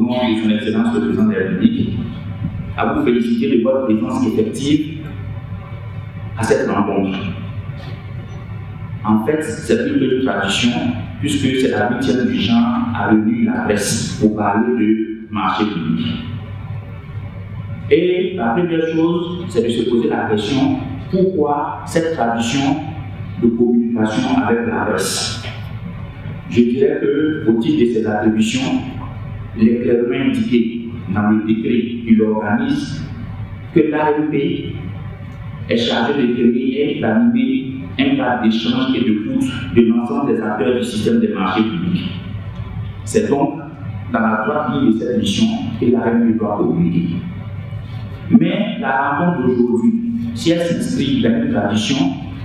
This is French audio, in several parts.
nom de son Excellence le Président de la République, à vous féliciter de votre présence effective à cette rencontre. En fait, c'est plutôt une tradition, puisque c'est la 8e du genre à réunir la presse pour parler de marché public. Et la première chose, c'est de se poser la question, pourquoi cette tradition de communication avec la presse? Je dirais que, au titre de ces attributions, il est clairement indiqué dans le décret qui l'organise que l'AMP est chargé de créer et d'animer un cadre d'échange et d'écoute de l'ensemble des acteurs du système des marchés publics. C'est donc dans la droite ligne de cette mission que l'AMP doit communiquer. Mais la rencontre d'aujourd'hui, si elle s'inscrit dans une tradition,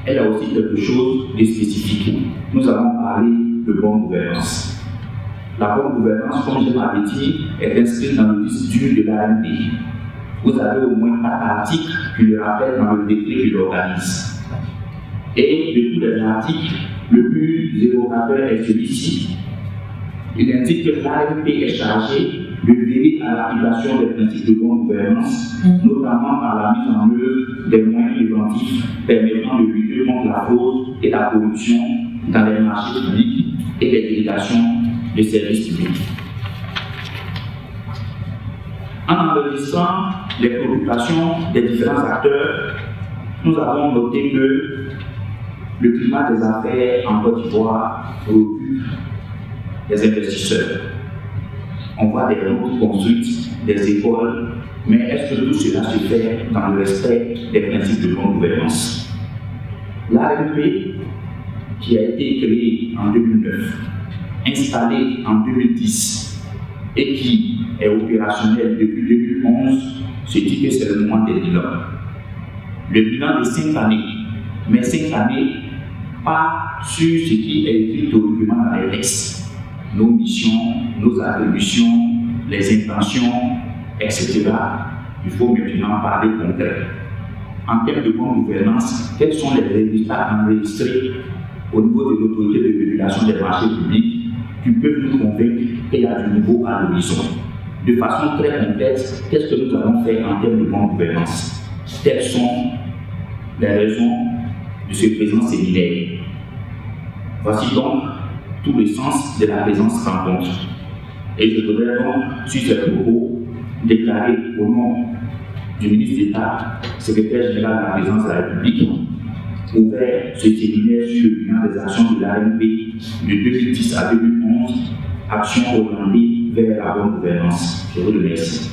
elle a aussi quelque chose de spécifique. Nous avons parlé de bonne gouvernance. La bonne gouvernance, comme je l'avais dit, est inscrite dans le disque dur de l'AMP. Vous avez au moins 4 articles qui le rappellent dans le décret qui l'organise. Et de tous les articles, le plus évocateur est celui-ci. Il indique que l'AMP est chargé de veiller à l'application des principes de bonne gouvernance, notamment par la mise en œuvre des moyens préventifs permettant de lutter contre la fraude et la corruption dans les marchés publics et les délégations de services publics. En enregistrant les préoccupations des différents acteurs, nous avons noté que le climat des affaires en Côte d'Ivoire préoccupe les investisseurs. On voit des routes construites, des écoles, mais est-ce que tout cela se fait dans le respect des principes de bonne gouvernance? L'AMP, qui a été créée en 2009, installée en 2010 et qui est opérationnelle depuis 2011, se dit que c'est le moment des bilans. Le bilan de 5 années, mais 5 années, pas sur ce qui est écrit théoriquement dans les textes. Nos missions, nos attributions, les intentions, etc. Il faut maintenant parler concret. En termes de bonne gouvernance, quels sont les résultats enregistrés au niveau de l'autorité de régulation des marchés publics qui peuvent nous convaincre qu'il y a du nouveau à l'horizon? De façon très complète, qu'est-ce que nous avons fait en termes de bonne gouvernance? Quelles sont les raisons de ce présent séminaire? Voici donc tout le sens de la présence rencontre. Et je voudrais donc, sur ces propos, déclarer au nom du ministre d'État, secrétaire général de la présidence de la République, ouvert ce séminaire sur le bilan des actions de l'AMP de 2010 à 2011, actions orientées vers la bonne gouvernance. Je vous remercie.